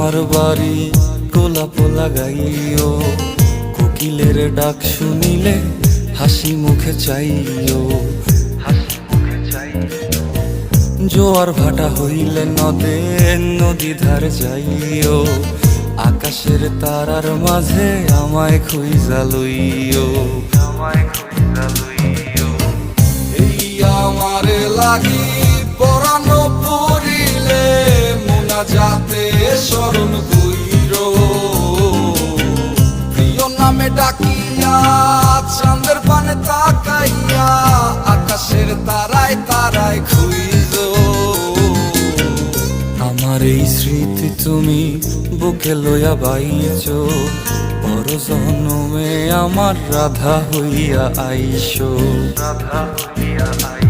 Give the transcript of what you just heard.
তোমার বাড়ি গোলাপ লাগাইও, কোকিলের ডাক শুনিলে হাসি মুখে চাইও, জোয়ার ভাটা হইলে নদে নদী ধারে যাইও, আকাশের তারার মাঝে আমায় খুঁজা লইও, এই আমারে লাগি পরানো পড়িলে মুনাজাতে স্মরণ কইরো, প্রিয় নামে ডাকিয়া চাঁদের পানে তাকাইয়া আকাশের তারায় তারায় খুঁজো। আমার এই স্মৃতি তুমি বুকে লইয়া বাইছো, পর জন্মে আমার রাধা হইয়া আইসো, রাধা হইয়া আইসো।